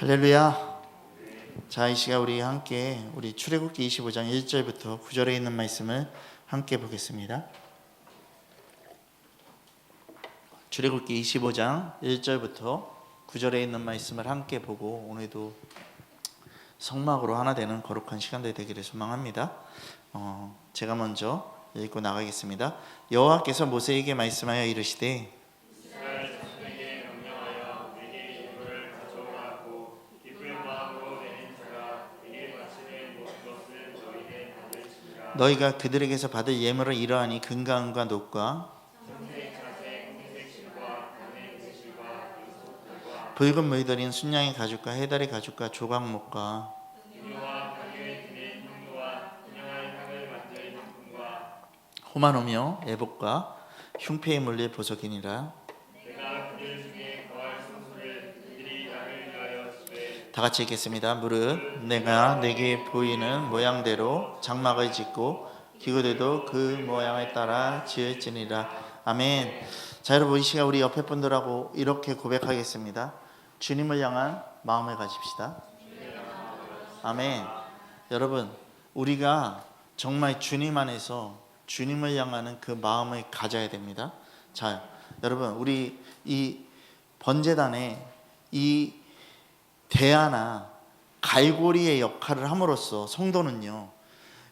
할렐루야. 자, 이 시간 우리 함께 우리 출애굽기 25장 1절부터 9절에 있는 말씀을 함께 보겠습니다. 출애굽기 25장 1절부터 9절에 있는 말씀을 함께 보고 오늘도 성막으로 하나 되는 거룩한 시간들이 되기를 소망합니다. 제가 먼저 읽고 나가겠습니다. 여호와께서 모세에게 말씀하여 이르시되 너희가 그들에게서 받을 예물을 이러하니 금강과 녹과 붉은 물들인 순양의 가죽과 해달의 가죽과 조각목과 호마노며 애복과 흉패에 물릴 보석이니라. 다 같이 읽겠습니다. 무릇 내가 내게 보이는 모양대로 장막을 짓고 기구들도 그 모양에 따라 지을지니라. 아멘. 자, 여러분 이 시간 우리 옆에 분들하고 이렇게 고백하겠습니다. 주님을 향한 마음을 가집시다. 아멘. 여러분 우리가 정말 주님 안에서 주님을 향하는 그 마음을 가져야 됩니다. 자, 여러분 우리 이 번제단에 이 대야나 갈고리의 역할을 함으로써 성도는요,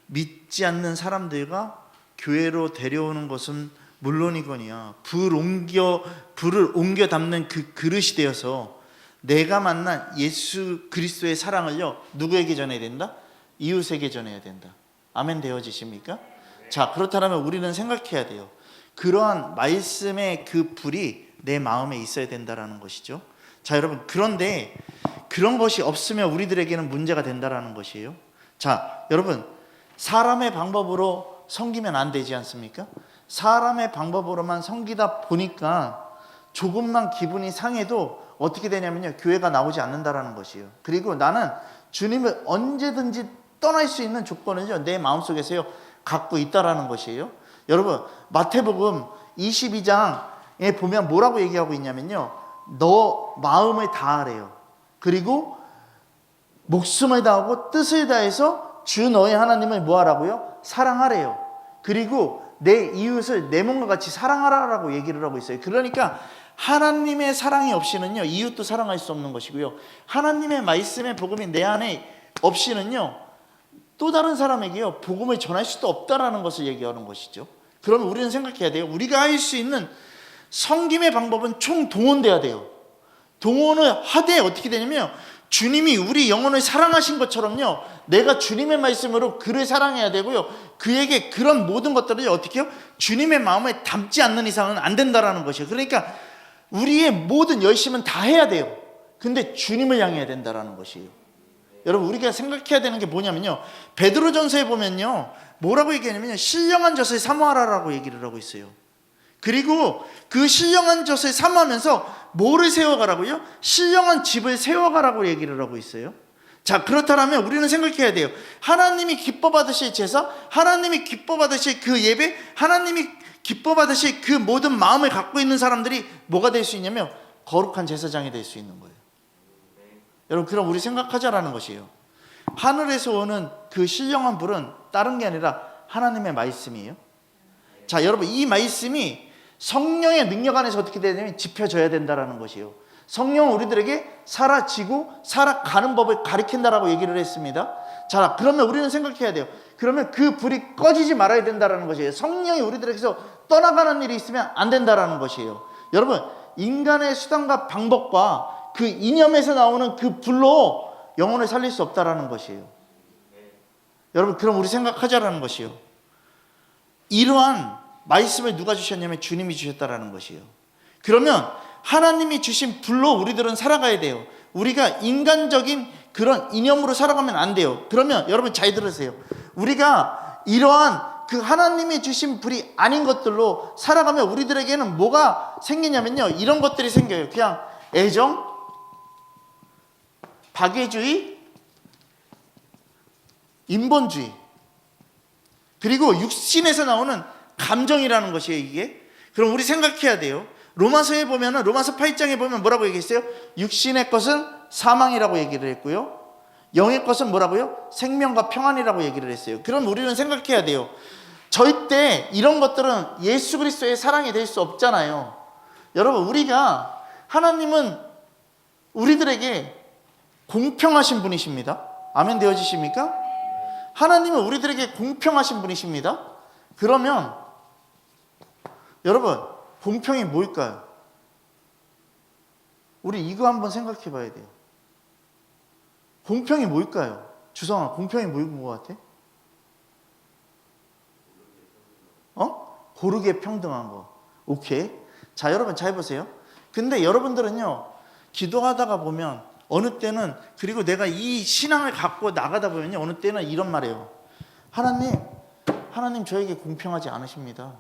믿지 않는 사람들과 교회로 데려오는 것은 물론이거니와 불을 옮겨 담는 그 그릇이 되어서 내가 만난 예수 그리스도의 사랑을요, 누구에게 전해야 된다? 이웃에게 전해야 된다. 아멘 되어지십니까? 자, 그렇다면 우리는 생각해야 돼요. 그러한 말씀의 그 불이 내 마음에 있어야 된다는 것이죠. 자, 여러분 그런데 그런 것이 없으면 우리들에게는 문제가 된다는 것이에요. 자, 여러분 사람의 방법으로 섬기면 안 되지 않습니까? 사람의 방법으로만 섬기다 보니까 조금만 기분이 상해도 어떻게 되냐면요, 교회가 나오지 않는다는 것이에요. 그리고 나는 주님을 언제든지 떠날 수 있는 조건을요, 내 마음속에서요 갖고 있다라는 것이에요. 여러분 마태복음 22장에 보면 뭐라고 얘기하고 있냐면요, 너 마음을 다하래요. 그리고 목숨을 다하고 뜻을 다해서 주 너의 하나님을 뭐하라고요? 사랑하래요. 그리고 내 이웃을 내 몸과 같이 사랑하라라고 얘기를 하고 있어요. 그러니까 하나님의 사랑이 없이는요, 이웃도 사랑할 수 없는 것이고요, 하나님의 말씀의 복음이 내 안에 없이는요, 또 다른 사람에게요 복음을 전할 수도 없다라는 것을 얘기하는 것이죠. 그러면 우리는 생각해야 돼요. 우리가 할 수 있는 섬김의 방법은 총동원돼야 돼요. 동원을 하되 어떻게 되냐면, 주님이 우리 영혼을 사랑하신 것처럼요, 내가 주님의 말씀으로 그를 사랑해야 되고요, 그에게 그런 모든 것들을 어떻게 해요? 주님의 마음에 담지 않는 이상은 안 된다라는 것이에요. 그러니까 우리의 모든 열심은 다 해야 돼요. 근데 주님을 향해야 된다라는 것이에요. 여러분 우리가 생각해야 되는 게 뭐냐면요, 베드로전서에 보면요 뭐라고 얘기하냐면요, 신령한 젖을 사모하라라고 얘기를 하고 있어요. 그리고 그 신령한 젖을 사모하면서 뭐를 세워가라고요? 신령한 집을 세워가라고 얘기를 하고 있어요. 자, 그렇다면 우리는 생각해야 돼요. 하나님이 기뻐 받으실 제사, 하나님이 기뻐 받으실 그 예배, 하나님이 기뻐 받으실 그 모든 마음을 갖고 있는 사람들이 뭐가 될 수 있냐면 거룩한 제사장이 될 수 있는 거예요. 여러분 그럼 우리 생각하자라는 것이에요. 하늘에서 오는 그 신령한 불은 다른 게 아니라 하나님의 말씀이에요. 자, 여러분 이 말씀이 성령의 능력 안에서 어떻게 되냐면 지펴져야 된다는 것이에요. 성령은 우리들에게 살아지고 살아가는 법을 가르친다라고 얘기를 했습니다. 자, 그러면 우리는 생각해야 돼요. 그러면 그 불이 꺼지지 말아야 된다는 것이에요. 성령이 우리들에게서 떠나가는 일이 있으면 안 된다는 것이에요. 여러분 인간의 수단과 방법과 그 이념에서 나오는 그 불로 영혼을 살릴 수 없다는 것이에요. 여러분 그럼 우리 생각하자라는 것이에요. 이러한 말씀을 누가 주셨냐면 주님이 주셨다라는 것이에요. 그러면 하나님이 주신 불로 우리들은 살아가야 돼요. 우리가 인간적인 그런 이념으로 살아가면 안 돼요. 그러면 여러분 잘 들으세요. 우리가 이러한 그 하나님이 주신 불이 아닌 것들로 살아가면 우리들에게는 뭐가 생기냐면요, 이런 것들이 생겨요. 그냥 애정, 박애주의, 인본주의, 그리고 육신에서 나오는 감정이라는 것이에요. 이게 그럼 우리 생각해야 돼요. 로마서에 보면은 로마서 8장에 보면 뭐라고 얘기했어요? 육신의 것은 사망이라고 얘기를 했고요, 영의 것은 뭐라고요? 생명과 평안이라고 얘기를 했어요. 그럼 우리는 생각해야 돼요. 절대 이런 것들은 예수 그리스도의 사랑이 될 수 없잖아요. 여러분, 하나님은 우리들에게 공평하신 분이십니다. 아멘 되어지십니까? 하나님은 우리들에게 공평하신 분이십니다. 그러면 여러분, 공평이 뭘까요? 우리 이거 한번 생각해 봐야 돼요. 공평이 뭘까요? 주성아, 공평이 뭐인 것 같아? 고르게 평등한 거. 오케이. 자, 여러분 잘 보세요. 근데 여러분들은요, 기도하다가 보면 어느 때는, 그리고 내가 이 신앙을 갖고 나가다 보면요, 어느 때는 이런 말이에요. 하나님 저에게 공평하지 않으십니다.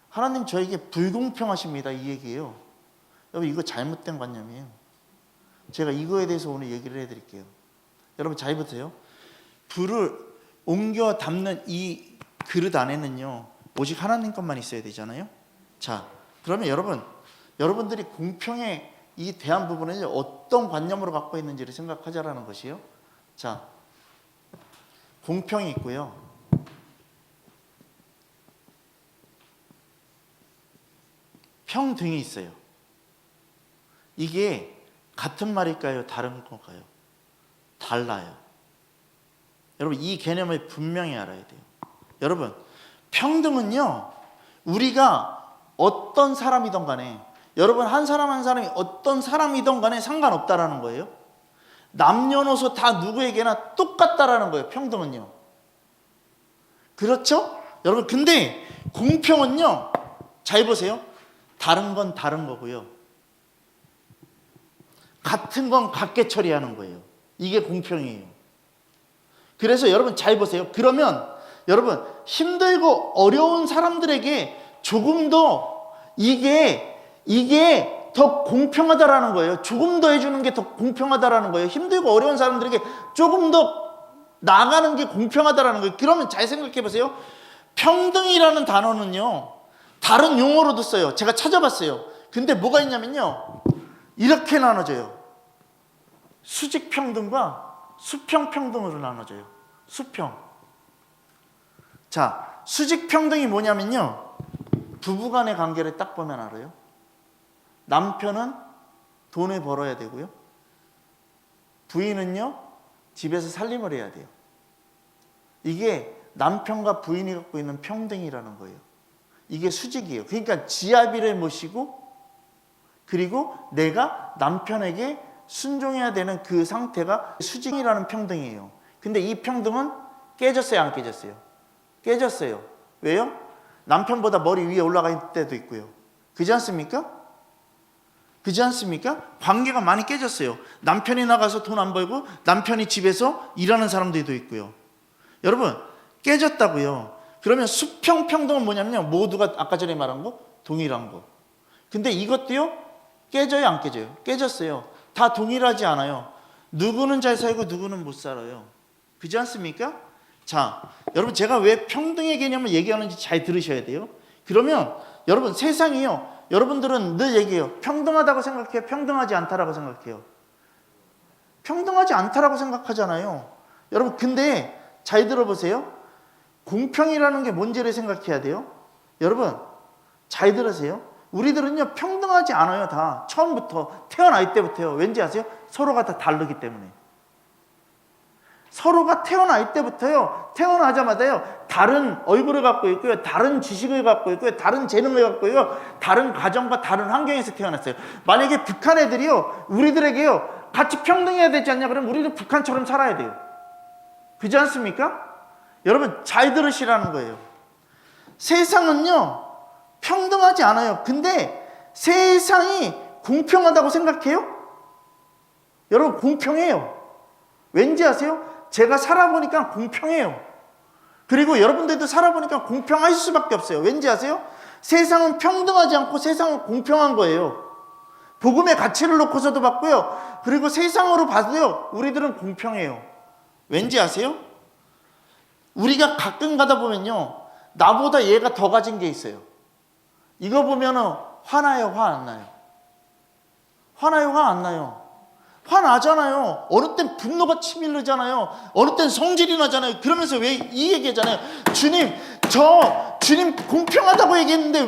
하나님 저에게 불공평하십니다. 이 얘기예요. 여러분, 이거 잘못된 관념이에요. 제가 이거에 대해서 오늘 얘기를 해드릴게요. 여러분 잘 보세요. 불을 옮겨 담는 이 그릇 안에는요, 오직 하나님 것만 있어야 되잖아요. 자, 그러면 여러분들이 공평에 이 대한 부분을 어떤 관념으로 갖고 있는지를 생각하자라는 것이요. 자, 공평이 있고요, 평등이 있어요. 이게 같은 말일까요? 다른 건가요? 달라요. 여러분, 이 개념을 분명히 알아야 돼요. 여러분, 평등은요, 우리가 어떤 사람이든 간에, 여러분, 한 사람이 어떤 사람이든 간에 상관없다라는 거예요. 남녀노소 다 누구에게나 똑같다라는 거예요. 평등은요. 그렇죠? 여러분, 근데 공평은요, 잘 보세요. 다른 건 다른 거고요, 같은 건 같게 처리하는 거예요. 이게 공평이에요. 그래서 여러분 잘 보세요. 그러면 여러분, 힘들고 어려운 사람들에게 조금 더 이게 더 공평하다라는 거예요. 조금 더 해주는 게 더 공평하다라는 거예요. 힘들고 어려운 사람들에게 조금 더 나가는 게 공평하다라는 거예요. 그러면 잘 생각해 보세요. 평등이라는 단어는요, 다른 용어로도 써요. 제가 찾아봤어요. 근데 뭐가 있냐면요, 이렇게 나눠져요. 수직평등과 수평평등으로 나눠져요. 수평. 자, 수직평등이 뭐냐면요, 부부간의 관계를 딱 보면 알아요. 남편은 돈을 벌어야 되고요, 부인은요, 집에서 살림을 해야 돼요. 이게 남편과 부인이 갖고 있는 평등이라는 거예요. 이게 수직이에요. 그러니까 지아비를 모시고, 그리고 내가 남편에게 순종해야 되는 그 상태가 수직이라는 평등이에요. 근데 이 평등은 깨졌어요, 안 깨졌어요? 깨졌어요. 왜요? 남편보다 머리 위에 올라가 있을 때도 있고요. 그렇지 않습니까? 그렇지 않습니까? 관계가 많이 깨졌어요. 남편이 나가서 돈 안 벌고 남편이 집에서 일하는 사람들도 있고요. 여러분, 깨졌다고요. 그러면 수평평등은 뭐냐면요, 모두가 아까 전에 말한 거 동일한 거. 근데 이것도요, 깨져요, 안 깨져요? 깨졌어요. 다 동일하지 않아요. 누구는 잘 살고 누구는 못 살아요. 그렇지 않습니까? 자, 여러분, 제가 왜 평등의 개념을 얘기하는지 잘 들으셔야 돼요. 그러면 여러분, 세상이요, 여러분들은 늘 얘기해요. 평등하다고 생각해요? 평등하지 않다라고 생각해요? 평등하지 않다라고 생각하잖아요. 여러분, 근데 잘 들어보세요. 공평이라는 게 뭔지를 생각해야 돼요. 여러분, 잘 들으세요. 우리들은요, 평등하지 않아요. 다 처음부터, 태어날 때부터요. 왠지 아세요? 서로가 다 다르기 때문에. 서로가 태어날 때부터요, 태어나자마자요, 다른 얼굴을 갖고 있고요, 다른 지식을 갖고 있고요, 다른 재능을 갖고 있고요, 다른 가정과 다른 환경에서 태어났어요. 만약에 북한 애들이요, 우리들에게요, 같이 평등해야 되지 않냐? 그러면 우리는 북한처럼 살아야 돼요. 그렇지 않습니까? 여러분, 잘 들으시라는 거예요. 세상은요, 평등하지 않아요. 근데 세상이 공평하다고 생각해요? 여러분, 공평해요. 왠지 아세요? 제가 살아보니까 공평해요. 그리고 여러분들도 살아보니까 공평할 수밖에 없어요. 왠지 아세요? 세상은 평등하지 않고 세상은 공평한 거예요. 복음의 가치를 놓고서도 봤고요, 그리고 세상으로 봐도요, 우리들은 공평해요. 왠지 아세요? 우리가 가끔 가다 보면요, 나보다 얘가 더 가진 게 있어요. 이거 보면은 화나요, 화 안 나요? 화나요, 화 안 나요? 화나잖아요. 어느 땐 분노가 치밀르잖아요. 어느 땐 성질이 나잖아요. 그러면서 왜 이 얘기하잖아요. 주님 공평하다고 얘기했는데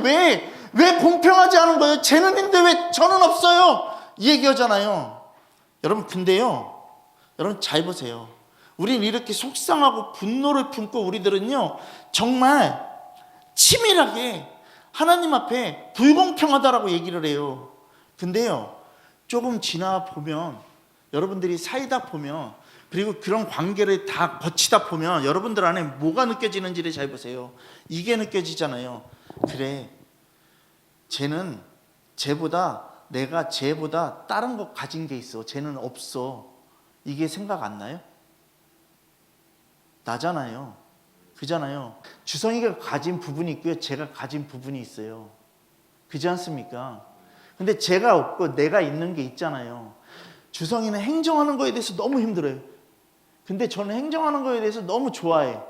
왜 공평하지 않은 거예요? 쟤는 있는데 왜 저는 없어요? 이 얘기하잖아요. 여러분, 근데요, 여러분 잘 보세요. 우린 이렇게 속상하고 분노를 품고 우리들은요, 정말 치밀하게 하나님 앞에 불공평하다라고 얘기를 해요. 근데요, 조금 지나 보면, 여러분들이 살다 보면, 그리고 그런 관계를 다 거치다 보면 여러분들 안에 뭐가 느껴지는지를 잘 보세요. 이게 느껴지잖아요. 그래, 내가 쟤보다 다른 거 가진 게 있어. 쟤는 없어. 이게 생각 안 나요? 나잖아요. 그잖아요. 주성이가 가진 부분이 있고요, 제가 가진 부분이 있어요. 그지 않습니까? 근데 제가 없고 내가 있는 게 있잖아요. 주성이는 행정하는 거에 대해서 너무 힘들어요. 근데 저는 행정하는 거에 대해서 너무 좋아해요.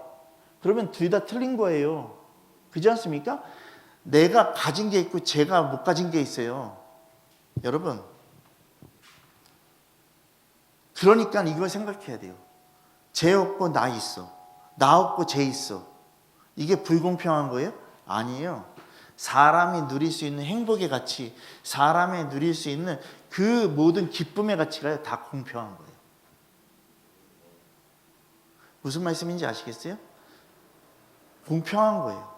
그러면 둘 다 틀린 거예요. 그지 않습니까? 내가 가진 게 있고 제가 못 가진 게 있어요. 여러분, 그러니까 이걸 생각해야 돼요. 쟤 없고 나 있어. 나 없고 쟤 있어. 이게 불공평한 거예요? 아니에요. 사람이 누릴 수 있는 행복의 가치, 사람이 누릴 수 있는 그 모든 기쁨의 가치가 다 공평한 거예요. 무슨 말씀인지 아시겠어요? 공평한 거예요.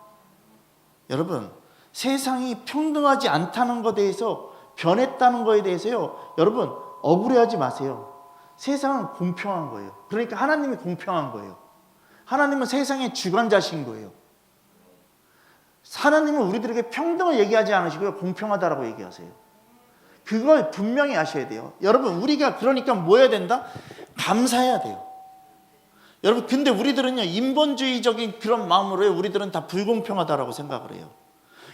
여러분, 세상이 평등하지 않다는 것에 대해서, 변했다는 것에 대해서요, 여러분 억울해하지 마세요. 세상은 공평한 거예요. 그러니까 하나님이 공평한 거예요. 하나님은 세상의 주관자신 거예요. 하나님은 우리들에게 평등을 얘기하지 않으시고요, 공평하다라고 얘기하세요. 그걸 분명히 아셔야 돼요. 여러분, 우리가 그러니까 뭐 해야 된다? 감사해야 돼요. 여러분, 근데 우리들은요, 인본주의적인 그런 마음으로 우리들은 다 불공평하다라고 생각을 해요.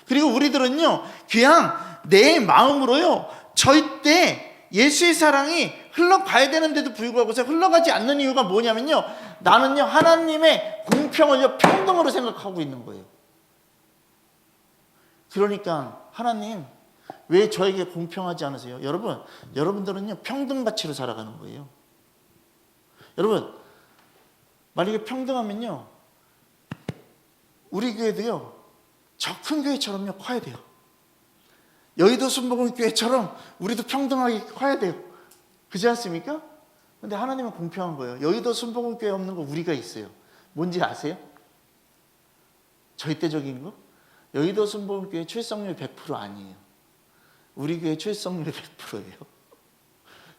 그리고 우리들은요, 그냥 내 마음으로요, 절대 예수의 사랑이 흘러가야 되는데도 불구하고 흘러가지 않는 이유가 뭐냐면요, 나는요, 하나님의 공평을 평등으로 생각하고 있는 거예요. 그러니까 하나님, 왜 저에게 공평하지 않으세요? 여러분들은요, 평등 가치로 살아가는 거예요. 여러분, 만약에 평등하면요, 우리 교회도요, 저 큰 교회처럼요 커야 돼요. 여의도 순복음교회처럼 우리도 평등하게 커야 돼요. 그렇지 않습니까? 근데 하나님은 공평한 거예요. 여의도 순복음교회 없는 거 우리가 있어요. 뭔지 아세요? 절대적인 거? 여의도 순복음교회 출석률 100% 아니에요. 우리 교회 출석률 100%예요.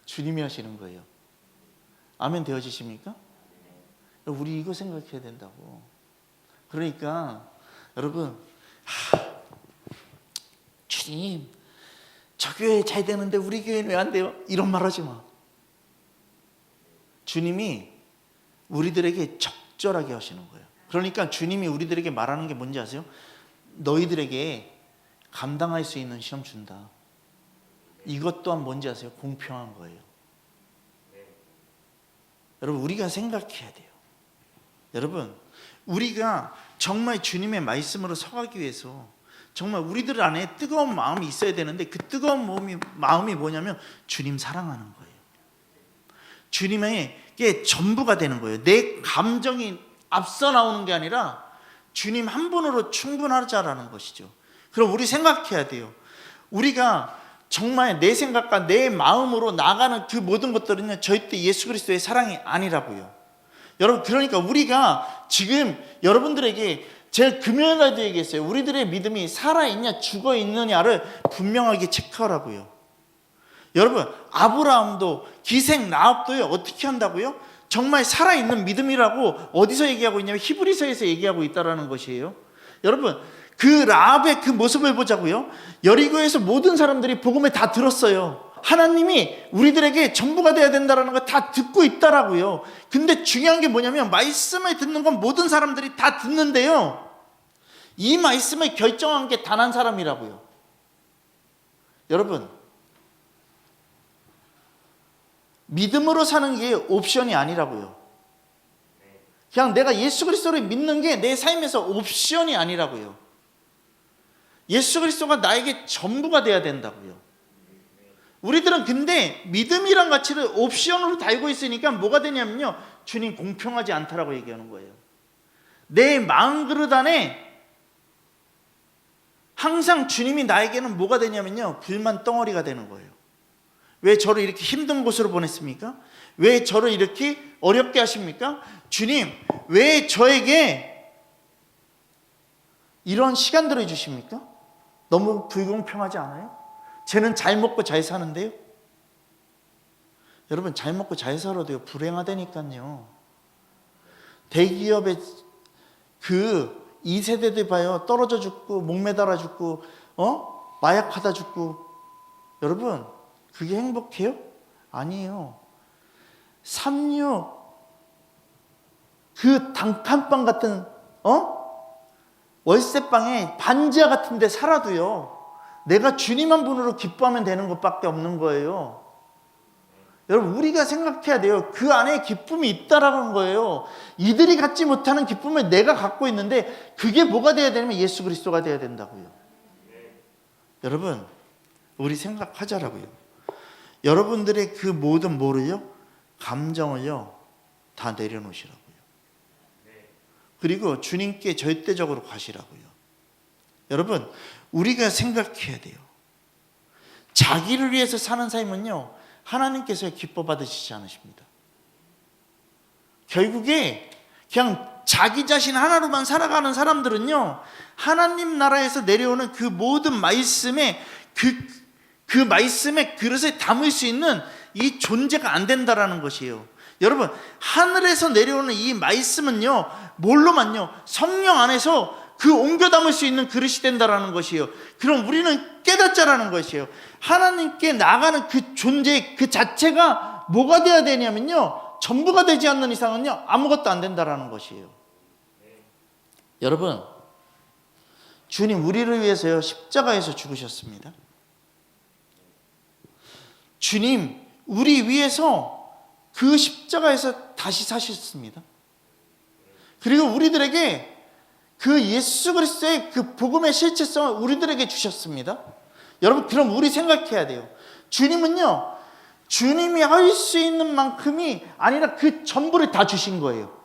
주님이 하시는 거예요. 아멘 되어지십니까? 우리 이거 생각해야 된다고. 그러니까 여러분, 주님, 저 교회 잘 되는데 우리 교회는 왜 안 돼요? 이런 말 하지 마. 주님이 우리들에게 적절하게 하시는 거예요. 그러니까 주님이 우리들에게 말하는 게 뭔지 아세요? 너희들에게 감당할 수 있는 시험 준다. 이것 또한 뭔지 아세요? 공평한 거예요. 여러분, 우리가 생각해야 돼요. 여러분, 우리가 정말 주님의 말씀으로 서가기 위해서 정말 우리들 안에 뜨거운 마음이 있어야 되는데, 그 뜨거운 마음이 뭐냐면 주님 사랑하는 거예요. 주님에게 전부가 되는 거예요. 내 감정이 앞서 나오는 게 아니라 주님 한 분으로 충분하자라는 것이죠. 그럼 우리 생각해야 돼요. 우리가 정말 내 생각과 내 마음으로 나가는 그 모든 것들은요, 절대 예수 그리스도의 사랑이 아니라고요. 여러분, 그러니까 우리가 지금 여러분들에게 제가 금요일날도 얘기했어요. 우리들의 믿음이 살아있냐 죽어있느냐를 분명하게 체크하라고요. 여러분, 아브라함도 기생 라합도요, 어떻게 한다고요? 정말 살아있는 믿음이라고 어디서 얘기하고 있냐면 히브리서에서 얘기하고 있다는 것이에요. 여러분, 그 라합의 그 모습을 보자고요. 여리고에서 모든 사람들이 복음을 다 들었어요. 하나님이 우리들에게 전부가 돼야 된다는 걸 다 듣고 있다라고요. 근데 중요한 게 뭐냐면 말씀을 듣는 건 모든 사람들이 다 듣는데요, 이 말씀을 결정한 게 단 한 사람이라고요. 여러분, 믿음으로 사는 게 옵션이 아니라고요. 그냥 내가 예수 그리스도를 믿는 게 내 삶에서 옵션이 아니라고요. 예수 그리스도가 나에게 전부가 돼야 된다고요. 우리들은 근데 믿음이란 가치를 옵션으로 달고 있으니까 뭐가 되냐면요, 주님 공평하지 않다라고 얘기하는 거예요. 내 마음 그릇 안에 항상 주님이 나에게는 뭐가 되냐면요, 불만 덩어리가 되는 거예요. 왜 저를 이렇게 힘든 곳으로 보냈습니까? 왜 저를 이렇게 어렵게 하십니까? 주님, 왜 저에게 이런 시간들을 주십니까? 너무 불공평하지 않아요? 쟤는 잘 먹고 잘 사는데요? 여러분, 잘 먹고 잘 살아도요, 불행하다니까요. 대기업의 그 2세대들 봐요. 떨어져 죽고 목매달아 죽고 마약하다 죽고. 여러분, 그게 행복해요? 아니에요. 삼류 그 단칸방 같은 월세방에 반지하 같은 데 살아도요, 내가 주님 한 분으로 기뻐하면 되는 것밖에 없는 거예요. 여러분, 우리가 생각해야 돼요. 그 안에 기쁨이 있다라는 거예요. 이들이 갖지 못하는 기쁨을 내가 갖고 있는데, 그게 뭐가 돼야 되냐면 예수 그리스도가 돼야 된다고요. 여러분, 우리 생각하자라고요. 여러분들의 그 모든 뭐를요? 감정을요, 다 내려놓으시라고요. 그리고 주님께 절대적으로 가시라고요. 여러분, 우리가 생각해야 돼요. 자기를 위해서 사는 삶은요, 하나님께서 기뻐 받으시지 않으십니다. 결국에 그냥 자기 자신 하나로만 살아가는 사람들은요, 하나님 나라에서 내려오는 그 모든 말씀에 그 말씀의 그릇에 담을 수 있는 이 존재가 안 된다라는 것이에요. 여러분, 하늘에서 내려오는 이 말씀은요, 뭘로만요? 성령 안에서 그 옮겨 담을 수 있는 그릇이 된다라는 것이에요. 그럼 우리는 깨닫자라는 것이에요. 하나님께 나가는 그 존재 그 자체가 뭐가 되어야 되냐면요, 전부가 되지 않는 이상은요, 아무것도 안 된다라는 것이에요. 여러분, 주님 우리를 위해서요, 십자가에서 죽으셨습니다. 주님 우리 위해서 그 십자가에서 다시 사셨습니다. 그리고 우리들에게 그 예수 그리스도의 그 복음의 실체성을 우리들에게 주셨습니다. 여러분, 그럼 우리 생각해야 돼요. 주님은요, 주님이 할 수 있는 만큼이 아니라 그 전부를 다 주신 거예요.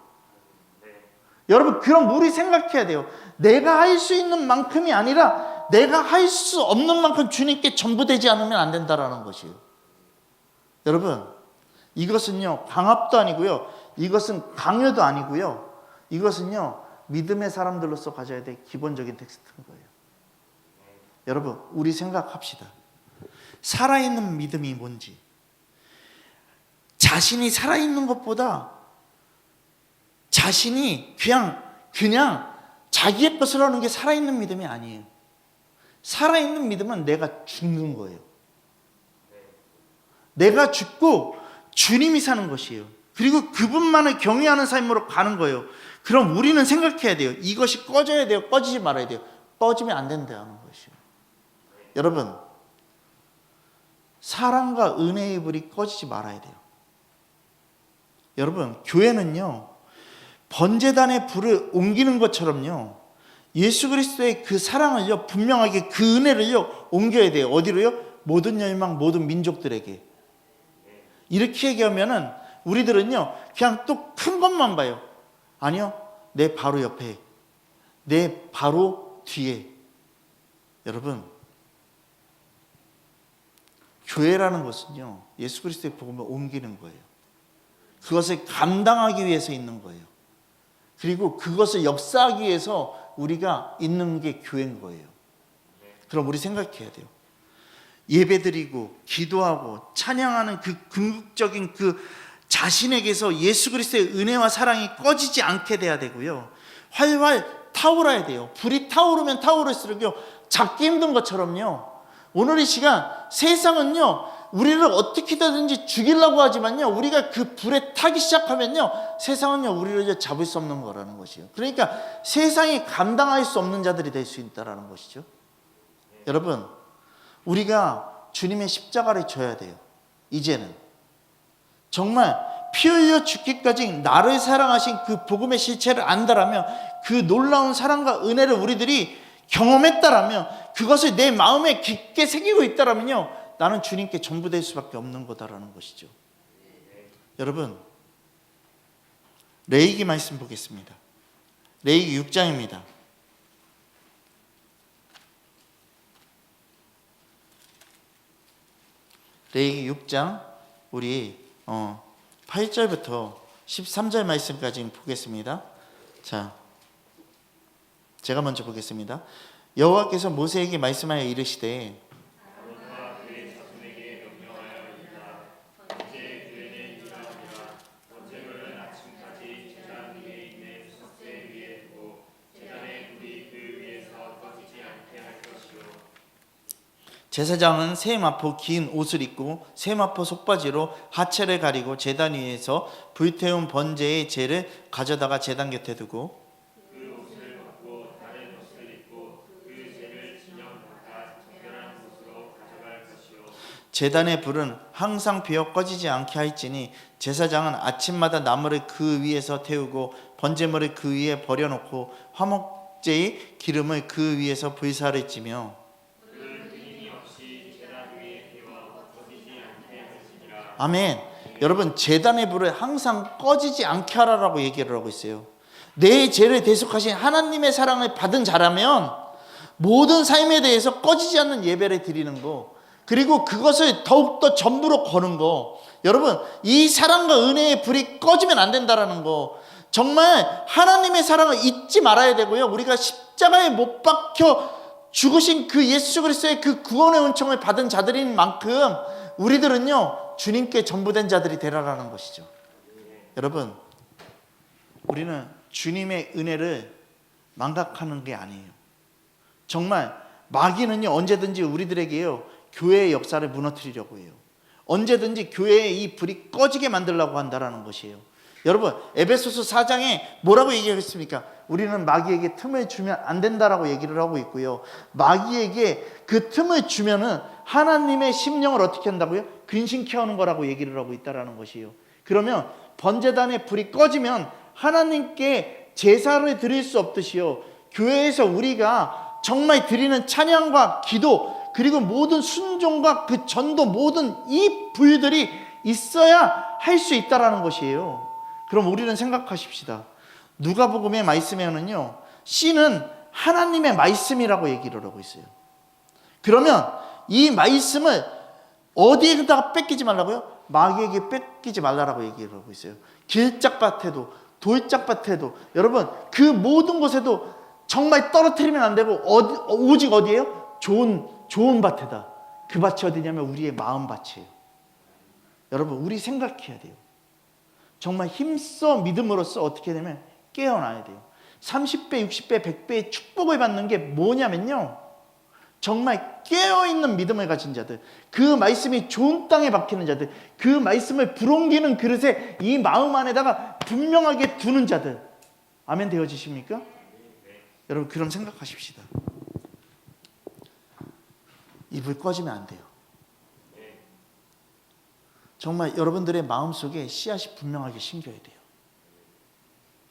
여러분, 그럼 우리 생각해야 돼요. 내가 할 수 있는 만큼이 아니라 내가 할 수 없는 만큼 주님께 전부 되지 않으면 안 된다라는 것이에요. 여러분, 이것은요, 강압도 아니고요, 이것은 강요도 아니고요, 이것은요, 믿음의 사람들로서 가져야 될 기본적인 텍스트인 거예요. 여러분, 우리 생각합시다. 살아있는 믿음이 뭔지. 자신이 살아있는 것보다 자신이 그냥 자기의 것을 하는 게 살아있는 믿음이 아니에요. 살아있는 믿음은 내가 죽는 거예요. 내가 죽고 주님이 사는 것이에요. 그리고 그분만을 경외하는 삶으로 가는 거예요. 그럼 우리는 생각해야 돼요. 이것이 꺼져야 돼요? 꺼지지 말아야 돼요? 꺼지면 안 된다는 것이에요. 여러분, 사랑과 은혜의 불이 꺼지지 말아야 돼요. 여러분, 교회는요, 번제단의 불을 옮기는 것처럼요, 예수 그리스도의 그 사랑을요, 분명하게 그 은혜를요, 옮겨야 돼요. 어디로요? 모든 열망, 모든 민족들에게. 이렇게 얘기하면은 우리들은요, 그냥 또 큰 것만 봐요. 아니요, 내 바로 옆에, 내 바로 뒤에. 여러분, 교회라는 것은요, 예수 그리스도의 복음을 옮기는 거예요. 그것을 감당하기 위해서 있는 거예요. 그리고 그것을 역사하기 위해서 우리가 있는 게 교회인 거예요. 그럼 우리 생각해야 돼요. 예배드리고 기도하고 찬양하는 그 궁극적인 그 자신에게서 예수 그리스도의 은혜와 사랑이 꺼지지 않게 돼야 되고요, 활활 타오라야 돼요. 불이 타오르면 타오를수록요, 잡기 힘든 것처럼요, 오늘 이 시간 세상은요, 우리를 어떻게든지 죽이려고 하지만요, 우리가 그 불에 타기 시작하면요, 세상은요, 우리를 잡을 수 없는 거라는 것이에요. 그러니까 세상이 감당할 수 없는 자들이 될 수 있다는 것이죠. 여러분, 우리가 주님의 십자가를 져야 돼요. 이제는 정말 피 흘려 죽기까지 나를 사랑하신 그 복음의 실체를 안다라면, 그 놀라운 사랑과 은혜를 우리들이 경험했다라면, 그것을 내 마음에 깊게 새기고 있다라면요, 나는 주님께 전부될 수밖에 없는 거다라는 것이죠. 여러분, 레위기 말씀 보겠습니다. 레위기 6장입니다. 레위기 6장 우리 8절부터 13절 말씀까지 보겠습니다. 자, 제가 먼저 보겠습니다. 여호와께서 모세에게 말씀하여 이르시되 제사장은 새 마포 긴 옷을 입고 새 마포 속바지로 하체를 가리고 제단 위에서 불태운 번제의 제를 가져다가 제단 곁에 두고 그 옷을 벗고 다른 옷을 입고 그 제를 진영 바깥 정결한 곳으로 가져갈 것이요 제단의 불은 항상 비어 꺼지지 않게 할지니 제사장은 아침마다 나무를 그 위에서 태우고 번제물을 그 위에 버려놓고 화목제의 기름을 그 위에서 불사를 찌며 아멘. 여러분, 제단의 불을 항상 꺼지지 않게 하라라고 얘기를 하고 있어요. 내 죄를 대속하신 하나님의 사랑을 받은 자라면 모든 삶에 대해서 꺼지지 않는 예배를 드리는 거, 그리고 그것을 더욱더 전부로 거는 거, 여러분, 이 사랑과 은혜의 불이 꺼지면 안 된다라는 거, 정말 하나님의 사랑을 잊지 말아야 되고요. 우리가 십자가에 못 박혀 죽으신 그 예수 그리스도의 그 구원의 은총을 받은 자들인 만큼 우리들은요, 주님께 전부된 자들이 되라라는 것이죠. 여러분, 우리는 주님의 은혜를 망각하는 게 아니에요. 정말 마귀는요, 언제든지 우리들에게요, 교회의 역사를 무너뜨리려고 해요. 언제든지 교회의 이 불이 꺼지게 만들려고 한다라는 것이에요. 여러분, 에베소서 4장에 뭐라고 얘기했습니까? 우리는 마귀에게 틈을 주면 안 된다라고 얘기를 하고 있고요, 마귀에게 그 틈을 주면은 하나님의 심령을 어떻게 한다고요? 근심케 하는 거라고 얘기를 하고 있다라는 것이에요. 그러면 번제단의 불이 꺼지면 하나님께 제사를 드릴 수 없듯이요, 교회에서 우리가 정말 드리는 찬양과 기도, 그리고 모든 순종과 그 전도, 모든 이 불들이 있어야 할 수 있다라는 것이에요. 그럼 우리는 생각하십시다. 누가복음의 말씀에는요, 씨는 하나님의 말씀이라고 얘기를 하고 있어요. 그러면 이 말씀을 어디에다가 뺏기지 말라고요? 마귀에게 뺏기지 말라라고 얘기를 하고 있어요. 길짝밭에도 돌짝밭에도, 여러분, 그 모든 곳에도 정말 떨어뜨리면 안 되고, 오직 어디예요? 좋은 밭에다. 그 밭이 어디냐면 우리의 마음 밭이에요. 여러분, 우리 생각해야 돼요. 정말 힘써 믿음으로써 어떻게 되면 깨어나야 돼요. 30배, 60배, 100배의 축복을 받는 게 뭐냐면요, 정말 깨어있는 믿음을 가진 자들, 그 말씀이 좋은 땅에 박히는 자들, 그 말씀을 불옮기는 그릇에 이 마음 안에다가 분명하게 두는 자들. 아멘 되어지십니까? 여러분, 그럼 생각하십시다. 이 불 꺼지면 안 돼요. 정말 여러분들의 마음속에 씨앗이 분명하게 심겨야 돼요.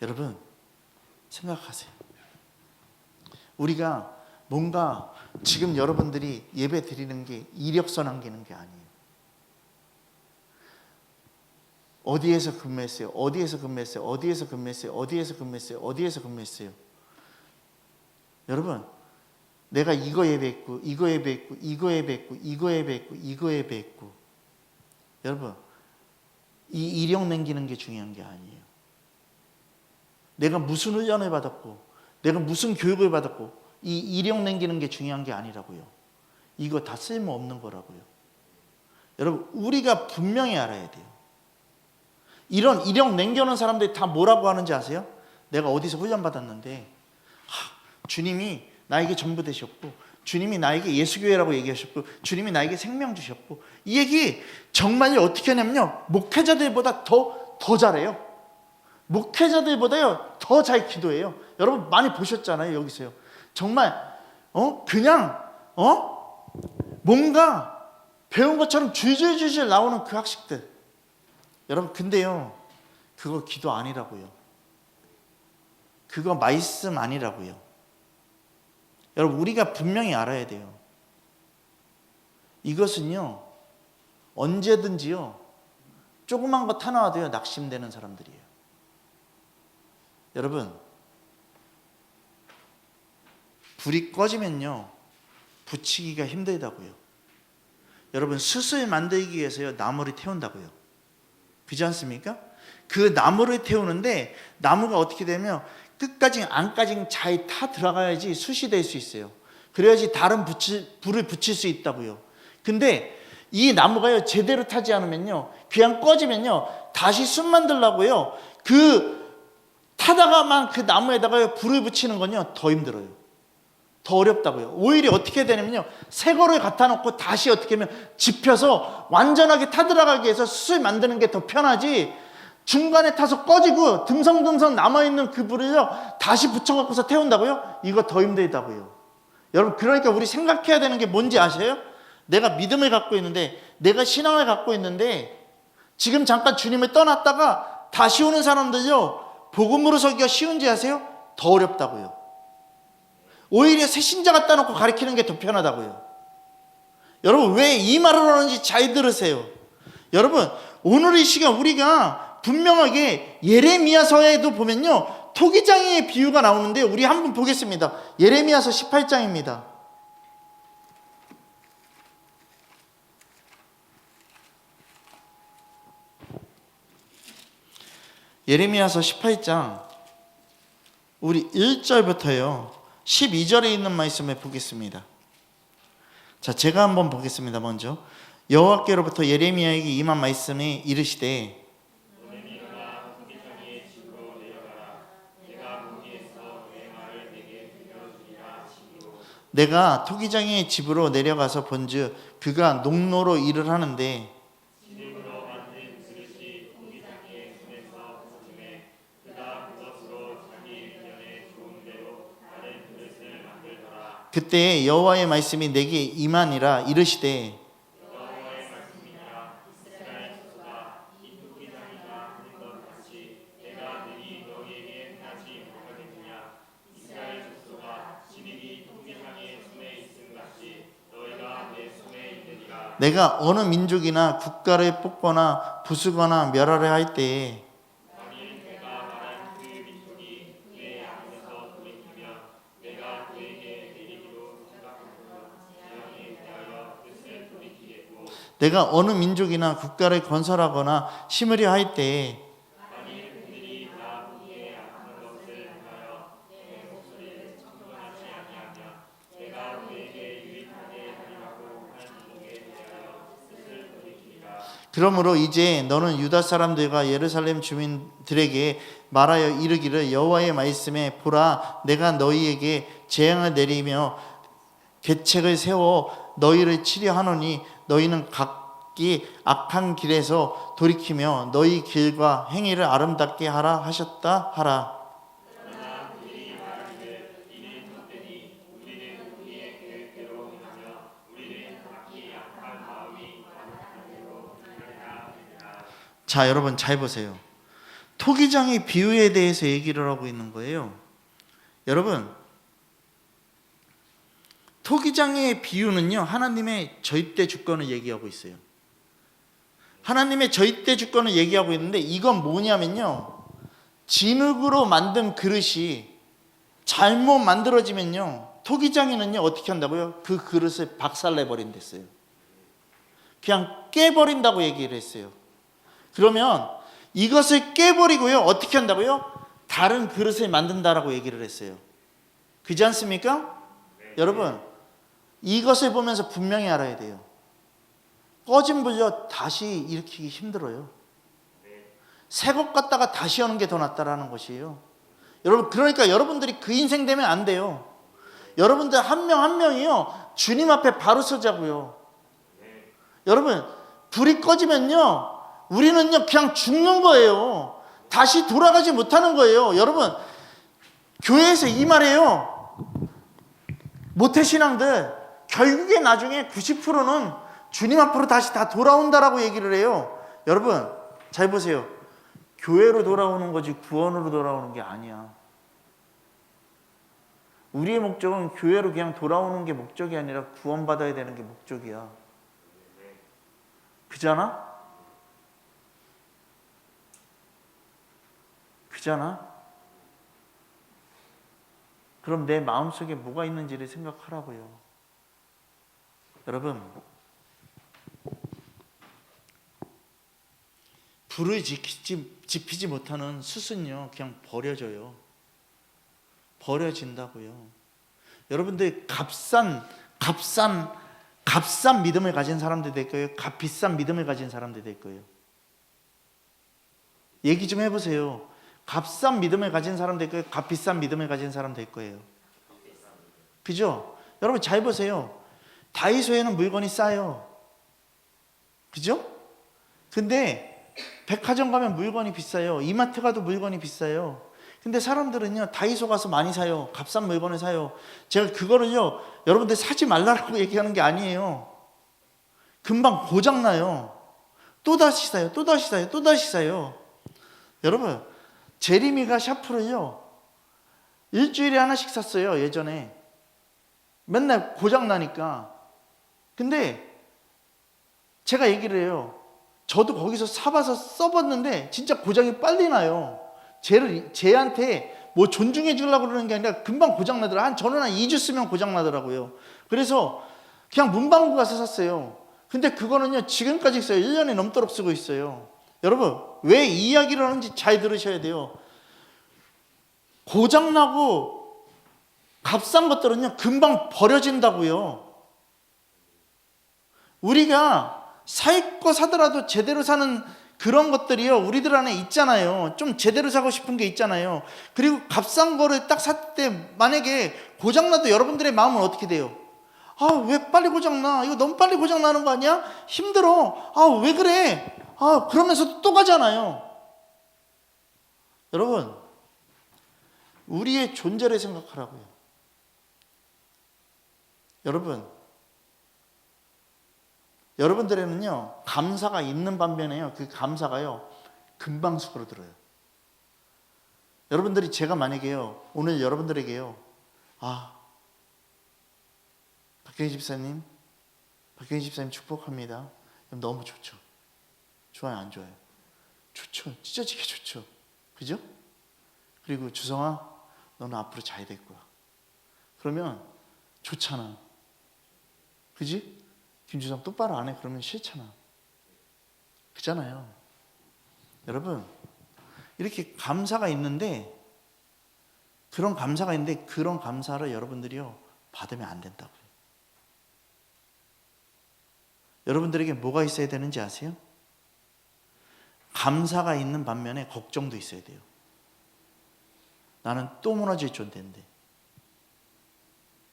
여러분, 생각하세요. 우리가 뭔가 지금 여러분들이 예배 드리는 게 이력서 남기는 게 아니에요. 어디에서 근무했어요? 어디에서 근무했어요? 어디에서 근무했어요? 어디에서 근무했어요? 어디에서 근무했어요? 여러분, 내가 이거 예배했고, 이거 예배했고, 이거 예배했고, 이거 예배했고, 이거 예배했고, 여러분, 이 이력 남기는 게 중요한 게 아니에요. 내가 무슨 훈련을 받았고, 내가 무슨 교육을 받았고, 이 이력 남기는 게 중요한 게 아니라고요. 이거 다 쓸모없는 거라고요. 여러분, 우리가 분명히 알아야 돼요. 이런 이력 남겨놓은 사람들이 다 뭐라고 하는지 아세요? 내가 어디서 훈련 받았는데, 주님이 나에게 전부 되셨고, 주님이 나에게 예수교회라고 얘기하셨고, 주님이 나에게 생명 주셨고, 이 얘기 정말 어떻게 하냐면요, 목회자들보다 더 잘해요. 목회자들보다요 더 잘 기도해요. 여러분 많이 보셨잖아요. 여기서요, 정말 그냥 뭔가 배운 것처럼 줄줄줄줄 나오는 그 학식들. 여러분, 근데요, 그거 기도 아니라고요. 그거 말씀 아니라고요. 여러분, 우리가 분명히 알아야 돼요. 이것은요, 언제든지요, 조그만 것 하나 와도요, 낙심되는 사람들이에요. 여러분, 불이 꺼지면요, 붙이기가 힘들다고요. 여러분, 숯을 만들기 위해서요, 나무를 태운다고요. 그렇지 않습니까? 그 나무를 태우는데 나무가 어떻게 되면 끝까지 안까지 잘 타 들어가야지 숯이 될 수 있어요. 그래야지 다른 불을 붙일 수 있다고요. 근데 이 나무가요, 제대로 타지 않으면요, 그냥 꺼지면요, 다시 숯 만들려고요, 타다가만 그 나무에다가 불을 붙이는 건요, 더 힘들어요. 더 어렵다고요. 오히려 어떻게 되냐면요, 새 거를 갖다 놓고 다시 어떻게 하면 집혀서 완전하게 타들어가기 위해서 숯을 만드는 게 더 편하지, 중간에 타서 꺼지고 듬성듬성 남아있는 그 불을요, 다시 붙여갖고서 태운다고요? 이거 더 힘들다고요. 여러분, 그러니까 우리 생각해야 되는 게 뭔지 아세요? 내가 믿음을 갖고 있는데, 내가 신앙을 갖고 있는데, 지금 잠깐 주님을 떠났다가 다시 오는 사람들요, 복음으로 서기가 쉬운지 아세요? 더 어렵다고요. 오히려 새신자 갖다 놓고 가르치는 게 더 편하다고요. 여러분, 왜 이 말을 하는지 잘 들으세요. 여러분, 오늘 이 시간 우리가 분명하게 예레미야서에도 보면요, 토기장의 비유가 나오는데, 우리 한번 보겠습니다. 예레미야서 18장입니다. 예레미야서 18장 우리 1절부터요 12절에 있는 말씀을 보겠습니다. 자, 제가 한번 보겠습니다. 먼저 여호와께로부터 예레미야에게 임한 말씀이 이르시되, 내가 토기장의 집으로 내려가서 본즉 그가 농로로 일을 하는데, 그때 여호와의 말씀이 내게 임하니라. 이르시되, 내가 어느 민족이나 국가를 뽑거나 부수거나 멸하려 할 때에 내가 어느 민족이나 국가를 건설하거나 심으려 할 때에 그러므로 이제 너는 유다 사람들과 예루살렘 주민들에게 말하여 이르기를, 여호와의 말씀에 보라, 내가 너희에게 재앙을 내리며 계책을 세워 너희를 치려 하노니 너희는 각기 악한 길에서 돌이키며 너희 길과 행위를 아름답게 하라 하셨다 하라. 자, 여러분 잘 보세요. 토기장의 비유에 대해서 얘기를 하고 있는 거예요. 여러분, 토기장의 비유는요, 하나님의 절대 주권을 얘기하고 있어요. 하나님의 절대 주권을 얘기하고 있는데, 이건 뭐냐면요, 진흙으로 만든 그릇이 잘못 만들어지면요, 토기장이는요 어떻게 한다고요? 그 그릇을 박살내버린댔어요. 그냥 깨버린다고 얘기를 했어요. 그러면 이것을 깨버리고요, 어떻게 한다고요? 다른 그릇을 만든다라고 얘기를 했어요. 그렇지 않습니까? 여러분, 이것을 보면서 분명히 알아야 돼요. 꺼진 불요 다시 일으키기 힘들어요. 새 것 갖다가 다시 하는 게 더 낫다라는 것이에요. 여러분, 그러니까 여러분들이 그 인생 되면 안 돼요. 여러분들 한 명 한 명이요, 주님 앞에 바로 서자고요. 여러분, 불이 꺼지면요, 우리는요 그냥 죽는 거예요. 다시 돌아가지 못하는 거예요. 여러분, 교회에서 이 말해요. 모태신앙들 결국에 나중에 90%는 주님 앞으로 다시 다 돌아온다라고 얘기를 해요. 여러분 잘 보세요. 교회로 돌아오는 거지 구원으로 돌아오는 게 아니야. 우리의 목적은 교회로 그냥 돌아오는 게 목적이 아니라 구원받아야 되는 게 목적이야. 그잖아? 그잖아? 그럼 내 마음속에 뭐가 있는지를 생각하라고요. 여러분, 불을 지피지 못하는 숯은요 그냥 버려져요. 버려진다고요. 여러분들 값싼 믿음을 가진 사람들 될 거예요? 비싼 믿음을 가진 사람들 될 거예요? 얘기 좀 해보세요. 값싼 믿음을 가진 사람 될 거예요? 비싼 믿음을 가진 사람 될 거예요? 그죠? 여러분 잘 보세요. 다이소에는 물건이 싸요. 그죠? 근데 백화점 가면 물건이 비싸요. 이마트 가도 물건이 비싸요. 근데 사람들은요 다이소 가서 많이 사요. 값싼 물건을 사요. 제가 그거를요 여러분들 사지 말라고 얘기하는 게 아니에요. 금방 고장나요. 또다시 사요. 또다시 사요. 또다시 사요. 여러분 제리미가 샤프를요 일주일에 하나씩 샀어요. 예전에 맨날 고장나니까. 근데 제가 얘기를 해요. 저도 거기서 사봐서 써봤는데 진짜 고장이 빨리 나요. 쟤한테 뭐 존중해 주려고 그러는 게 아니라 금방 고장나더라. 저는 한 2주 쓰면 고장나더라고요. 그래서 그냥 문방구 가서 샀어요. 근데 그거는요 지금까지 써요. 1년이 넘도록 쓰고 있어요. 여러분 왜 이 이야기를 하는지 잘 들으셔야 돼요. 고장나고 값싼 것들은요 금방 버려진다고요. 우리가 살 거 사더라도 제대로 사는 그런 것들이요 우리들 안에 있잖아요. 좀 제대로 사고 싶은 게 있잖아요. 그리고 값싼 거를 딱 살 때 만약에 고장나도 여러분들의 마음은 어떻게 돼요? 아, 왜 빨리 고장나? 이거 너무 빨리 고장나는 거 아니야? 힘들어. 아, 왜 그래? 아, 그러면서 또 가잖아요. 여러분 우리의 존재를 생각하라고요. 여러분들에는요 감사가 있는 반면에요 그 감사가요 금방 수그러들어요. 여러분들이 제가 만약에요 오늘 여러분들에게요 박경희 집사님 축복합니다. 그럼 너무 좋죠. 좋아요 안 좋아요? 좋죠. 찢어지게 좋죠. 그죠? 그리고 주성아 너는 앞으로 잘 될 거야. 그러면 좋잖아. 그지? 김주성 똑바로 안 해. 그러면 싫잖아. 그잖아요. 여러분 이렇게 감사가 있는데 그런 감사를 여러분들이요 받으면 안 된다고요. 여러분들에게 뭐가 있어야 되는지 아세요? 감사가 있는 반면에 걱정도 있어야 돼요. 나는 또 무너질 존재인데,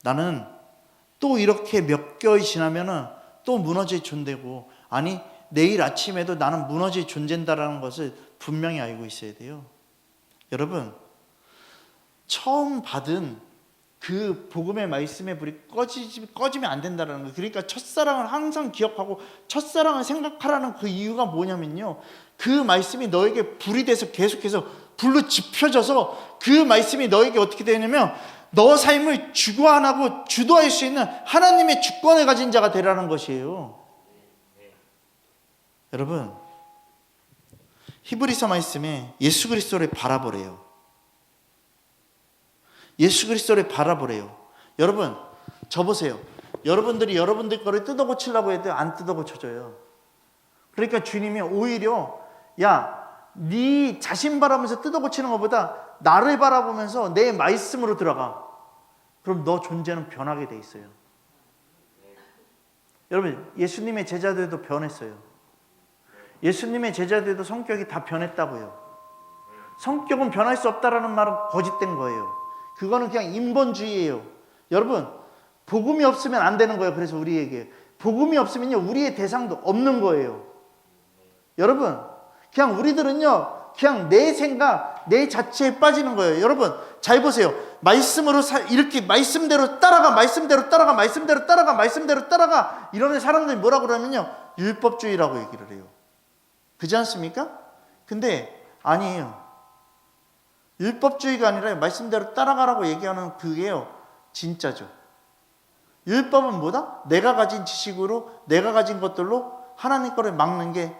나는 또 이렇게 몇 개월이 지나면은 또 무너질 존재고, 아니 내일 아침에도 나는 무너질 존재다라는 것을 분명히 알고 있어야 돼요. 여러분 처음 받은 그 복음의 말씀의 불이 꺼지면 안 된다는 거예요. 그러니까 첫사랑을 항상 기억하고 첫사랑을 생각하라는 그 이유가 뭐냐면요, 그 말씀이 너에게 불이 돼서 계속해서 불로 지펴져서 그 말씀이 너에게 어떻게 되냐면 너 삶을 주관하고 주도할 수 있는 하나님의 주권을 가진 자가 되라는 것이에요. 여러분 히브리서 말씀에 예수 그리스도를 바라보래요. 예수 그리스도를 바라보래요. 여러분 저 보세요. 여러분들이 여러분들 거를 뜯어 고치려고 해도 안 뜯어 고쳐져요. 그러니까 주님이 오히려 네 자신 바라보면서 뜯어 고치는 것보다 나를 바라보면서 내 말씀으로 들어가. 그럼 너 존재는 변하게 돼 있어요. 여러분 예수님의 제자들도 변했어요. 예수님의 제자들도 성격이 다 변했다고요. 성격은 변할 수 없다라는 말은 거짓된 거예요. 그거는 그냥 인본주의예요. 여러분 복음이 없으면 안 되는 거예요. 그래서 우리에게 복음이 없으면요 우리의 대상도 없는 거예요. 여러분 그냥 우리들은요 그냥 내 생각 내 자체에 빠지는 거예요. 여러분 잘 보세요. 말씀으로 이렇게 말씀대로 따라가 이러는 사람들이 뭐라고 그러면요 율법주의라고 얘기를 해요. 그렇지 않습니까? 근데 아니에요. 율법주의가 아니라 말씀대로 따라가라고 얘기하는 그게요 진짜죠. 율법은 뭐다? 내가 가진 지식으로, 내가 가진 것들로 하나님 거를 막는 게,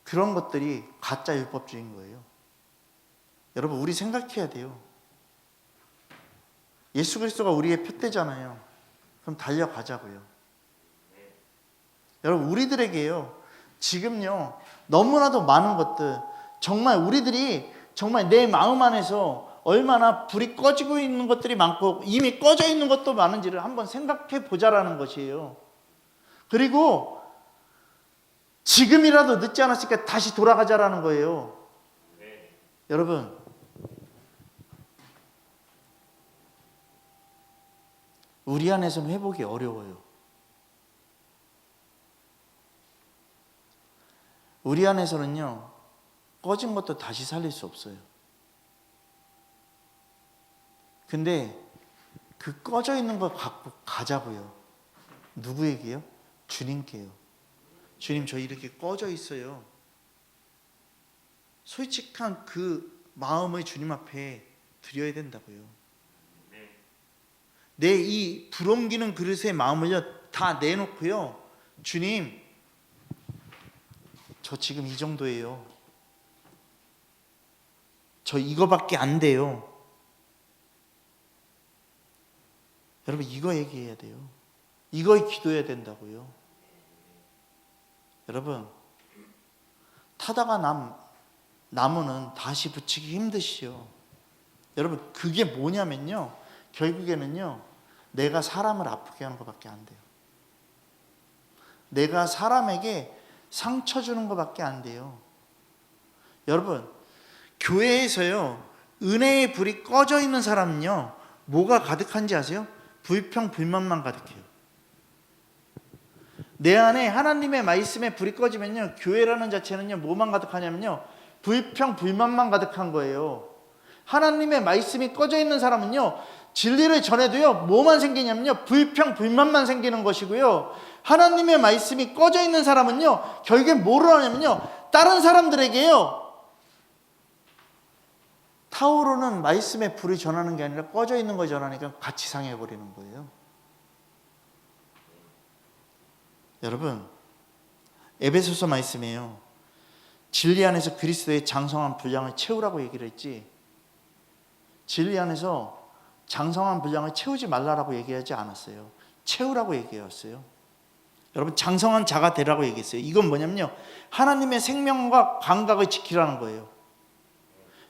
그런 것들이 가짜 율법주의인 거예요. 여러분, 우리 생각해야 돼요. 예수 그리스도가 우리의 표대잖아요. 그럼 달려가자고요. 여러분, 우리들에게요, 지금요, 너무나도 많은 것들, 정말 우리들이 정말 내 마음 안에서 얼마나 불이 꺼지고 있는 것들이 많고 이미 꺼져 있는 것도 많은지를 한번 생각해 보자라는 것이에요. 그리고 지금이라도 늦지 않았으니까 다시 돌아가자라는 거예요. 여러분, 우리 안에서는 회복이 어려워요. 우리 안에서는요, 꺼진 것도 다시 살릴 수 없어요. 근데 그 꺼져 있는 걸 갖고 가자고요. 누구에게요? 주님께요. 주님, 저 이렇게 꺼져 있어요. 솔직한 그 마음을 주님 앞에 드려야 된다고요. 내 이 불옮기는 그릇의 마음을요, 다 내놓고요. 주님, 저 지금 이 정도예요. 저 이거밖에 안 돼요. 여러분, 이거 얘기해야 돼요. 이거에 기도해야 된다고요. 여러분, 타다가 나무는 다시 붙이기 힘드시요. 여러분, 그게 뭐냐면요, 결국에는요, 내가 사람을 아프게 하는 것밖에 안 돼요. 내가 사람에게 상처 주는 것밖에 안 돼요. 여러분, 교회에서요, 은혜의 불이 꺼져 있는 사람은요, 뭐가 가득한지 아세요? 불평, 불만만 가득해요. 내 안에 하나님의 말씀에 불이 꺼지면요, 교회라는 자체는요, 뭐만 가득하냐면요, 불평, 불만만 가득한 거예요. 하나님의 말씀이 꺼져 있는 사람은요, 진리를 전해도요, 뭐만 생기냐면요, 불평, 불만만 생기는 것이고요. 하나님의 말씀이 꺼져 있는 사람은요, 결국에 뭐를 하냐면요, 다른 사람들에게요, 타오르는 말씀의 불을 전하는 게 아니라 꺼져 있는 걸 전하니까 같이 상해버리는 거예요. 여러분, 에베소서 말씀이에요. 진리 안에서 그리스도의 장성한 분량을 채우라고 얘기를 했지, 진리 안에서 장성한 분량을 채우지 말라라고 얘기하지 않았어요. 채우라고 얘기했어요. 여러분, 장성한 자가 되라고 얘기했어요. 이건 뭐냐면요, 하나님의 생명과 감각을 지키라는 거예요.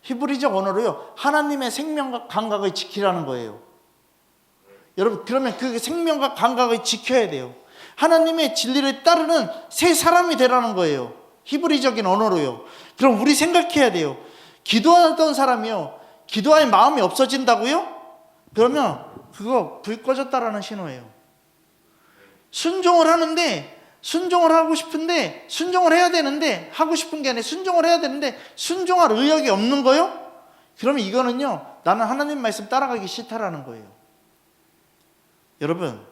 히브리적 언어로요, 하나님의 생명과 감각을 지키라는 거예요. 여러분, 그러면 그 생명과 감각을 지켜야 돼요. 하나님의 진리를 따르는 새 사람이 되라는 거예요. 히브리적인 언어로요. 그럼 우리 생각해야 돼요. 기도하던 사람이요, 기도할 마음이 없어진다고요? 그러면 그거 불 꺼졌다라는 신호예요. 순종을 하는데, 순종을 하고 싶은데, 순종을 해야 되는데, 하고 싶은 게 아니라 순종을 해야 되는데 순종할 의욕이 없는 거요? 그러면 이거는요, 나는 하나님 말씀 따라가기 싫다라는 거예요. 여러분,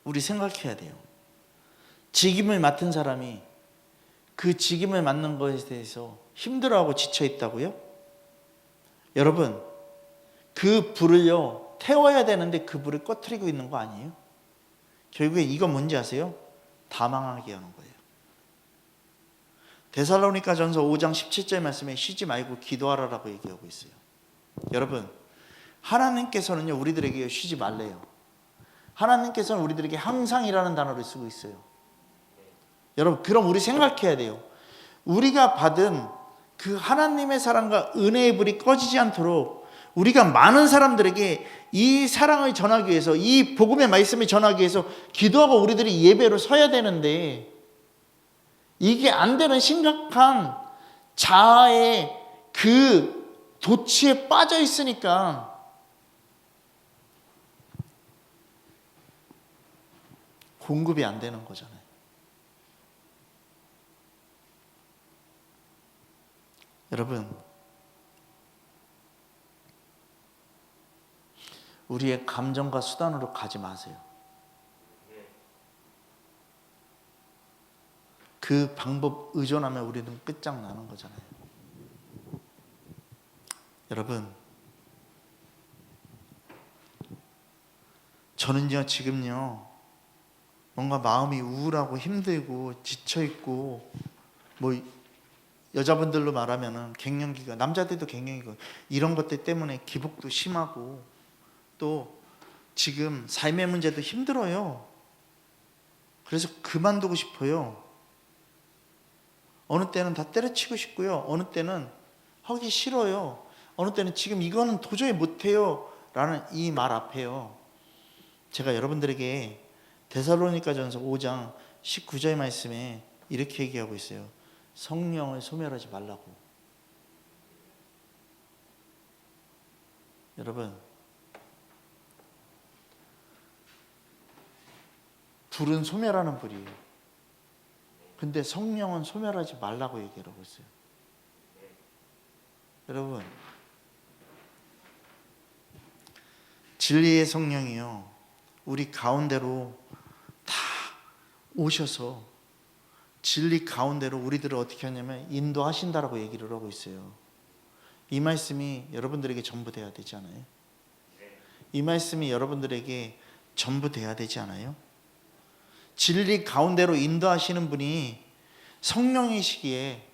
우리 생각해야 돼요. 직임을 맡은 사람이 그 직임을 맡는 것에 대해서 힘들어하고 지쳐 있다고요? 여러분, 그 불을요, 태워야 되는데 그 불을 꺼트리고 있는 거 아니에요? 결국에 이건 뭔지 아세요? 다 망하게 하는 거예요. 데살로니가전서 5장 17절 말씀에 쉬지 말고 기도하라라고 얘기하고 있어요. 여러분, 하나님께서는요, 우리들에게 쉬지 말래요. 하나님께서는 우리들에게 항상이라는 단어를 쓰고 있어요. 여러분, 그럼 우리 생각해야 돼요. 우리가 받은 그 하나님의 사랑과 은혜의 불이 꺼지지 않도록 우리가 많은 사람들에게 이 사랑을 전하기 위해서, 이 복음의 말씀을 전하기 위해서 기도하고 우리들이 예배로 서야 되는데, 이게 안 되는 심각한 자아의 그 도취에 빠져 있으니까 공급이 안 되는 거잖아요. 여러분, 우리의 감정과 수단으로 가지 마세요. 그 방법 의존하면 우리는 끝장나는 거잖아요. 여러분, 저는요 지금요 뭔가 마음이 우울하고 힘들고 지쳐있고, 뭐 여자분들로 말하면은 갱년기가, 남자들도 갱년기가, 이런 것들 때문에 기복도 심하고 또 지금 삶의 문제도 힘들어요. 그래서 그만두고 싶어요. 어느 때는 다 때려치고 싶고요, 어느 때는 하기 싫어요, 어느 때는 지금 이거는 도저히 못해요 라는 이 말 앞에요, 제가 여러분들에게 데살로니가전서 5장 19절의 말씀에 이렇게 얘기하고 있어요. 성령을 소멸하지 말라고. 여러분, 불은 소멸하는 불이에요. 근데 성령은 소멸하지 말라고 얘기하고 있어요. 여러분, 진리의 성령이요 우리 가운데로 다 오셔서 진리 가운데로 우리들을 어떻게 하냐면 인도하신다라고 얘기를 하고 있어요. 이 말씀이 여러분들에게 전부 돼야 되지 않아요? 이 말씀이 여러분들에게 전부 돼야 되지 않아요? 진리 가운데로 인도하시는 분이 성령이시기에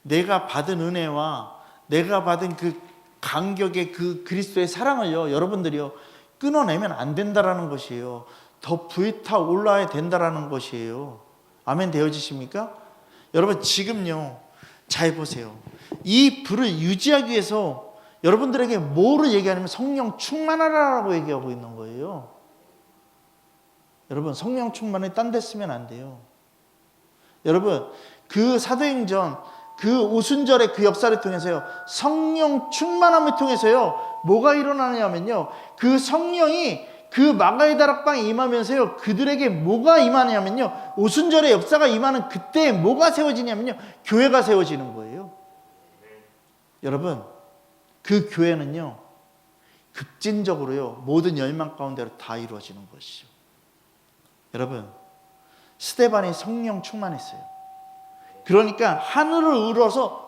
내가 받은 은혜와 내가 받은 그 간격의 그 그리스도의 사랑을요 여러분들이요 끊어내면 안 된다라는 것이에요. 더 불타 올라야 된다라는 것이에요. 아멘 되어지십니까? 여러분, 지금요 잘 보세요. 이 불을 유지하기 위해서 여러분들에게 뭐를 얘기하냐면 성령 충만하라고 얘기하고 있는 거예요. 여러분, 성령 충만에 딴 데 쓰면 안 돼요. 여러분, 그 사도행전 그 오순절의 그 역사를 통해서요 성령 충만함을 통해서요 뭐가 일어나냐면요 그 성령이 그 마가의 다락방에 임하면서요 그들에게 뭐가 임하냐면요 오순절의 역사가 임하는 그때 뭐가 세워지냐면요 교회가 세워지는 거예요. 여러분, 그 교회는요 급진적으로요 모든 열망 가운데로 다 이루어지는 것이죠. 여러분, 스데반이 성령 충만했어요. 그러니까 하늘을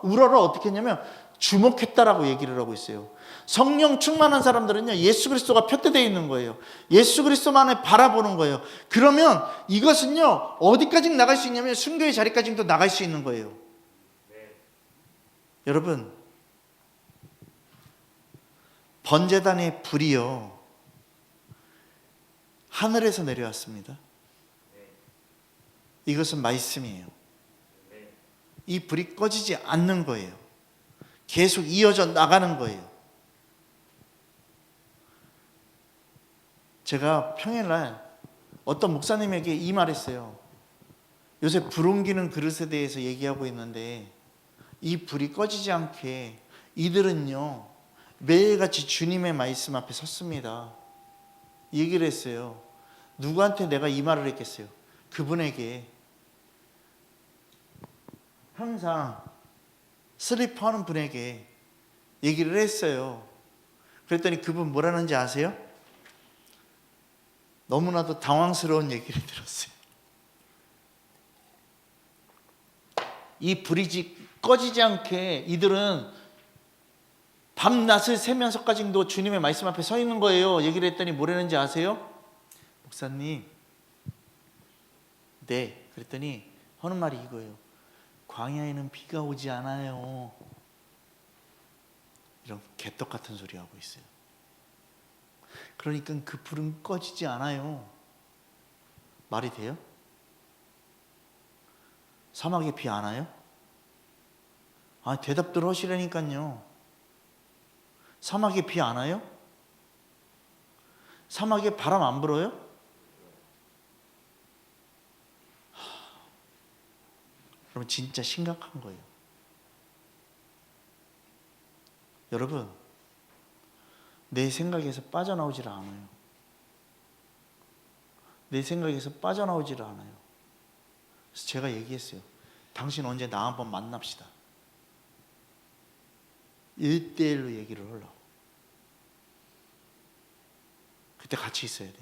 우러러 어떻게 했냐면 주목했다라고 얘기를 하고 있어요. 성령 충만한 사람들은요 예수 그리스도가 표대되어 있는 거예요. 예수 그리스도만을 바라보는 거예요. 그러면 이것은요 어디까지 나갈 수 있냐면 순교의 자리까지도 나갈 수 있는 거예요. 여러분, 번제단의 불이요 하늘에서 내려왔습니다. 이것은 말씀이에요. 이 불이 꺼지지 않는 거예요. 계속 이어져 나가는 거예요. 제가 평일날 어떤 목사님에게 이 말했어요. 요새 불 옮기는 그릇에 대해서 얘기하고 있는데 이 불이 꺼지지 않게 이들은요 매일같이 주님의 말씀 앞에 섰습니다. 얘기를 했어요. 누구한테 내가 이 말을 했겠어요? 그분에게 항상 슬리퍼하는 분에게 얘기를 했어요. 그랬더니 그분 뭐라는지 아세요? 너무나도 당황스러운 얘기를 들었어요. 이 불이 꺼지지 않게 이들은 밤낮을 새면서까지도 주님의 말씀 앞에 서 있는 거예요. 얘기를 했더니 뭐라는지 아세요? 목사님, 네. 그랬더니 하는 말이 이거예요. 광야에는 비가 오지 않아요. 이런 개떡 같은 소리 하고 있어요. 그러니까 그 불은 꺼지지 않아요. 말이 돼요? 사막에 비 안 와요? 대답들 하시라니까요. 사막에 비 안 와요? 사막에 바람 안 불어요? 그러면 진짜 심각한 거예요. 여러분, 내 생각에서 빠져나오질 않아요. 내 생각에서 빠져나오질 않아요. 그래서 제가 얘기했어요. 당신 언제 나 한번 만납시다. 1대1로 얘기를 하려고. 그때 같이 있어야 돼.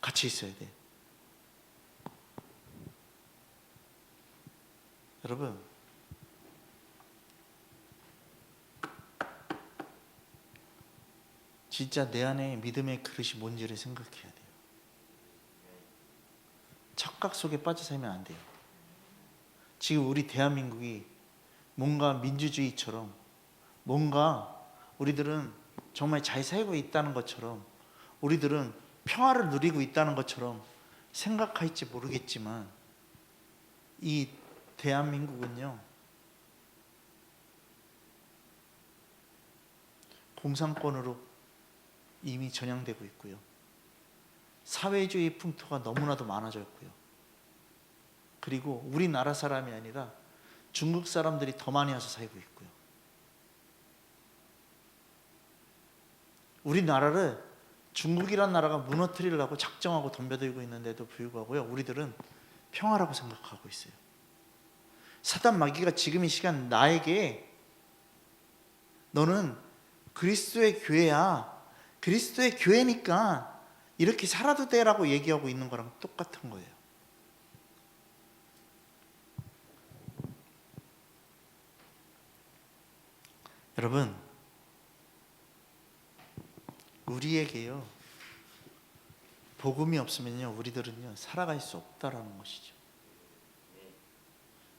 같이 있어야 돼. 여러분, 진짜 내 안에 믿음의 그릇이 뭔지를 생각해야 돼요. 착각 속에 빠져 살면 안 돼요. 지금 우리 대한민국이 뭔가 민주주의처럼, 뭔가 우리들은 정말 잘 살고 있다는 것처럼, 우리들은 평화를 누리고 있다는 것처럼 생각할지 모르겠지만, 이 대한민국은요, 공산권으로 이미 전향되고 있고요, 사회주의 풍토가 너무나도 많아졌고요, 그리고 우리나라 사람이 아니라 중국 사람들이 더 많이 와서 살고 있고요. 우리나라를 중국이란 나라가 무너뜨리려고 작정하고 덤벼들고 있는데도 불구하고요, 우리들은 평화라고 생각하고 있어요. 사단 마귀가 지금 이 시간 나에게 너는 그리스도의 교회야, 그리스도의 교회니까 이렇게 살아도 돼라고 얘기하고 있는 거랑 똑같은 거예요. 여러분, 우리에게요, 복음이 없으면요, 우리들은요 살아갈 수 없다라는 것이죠.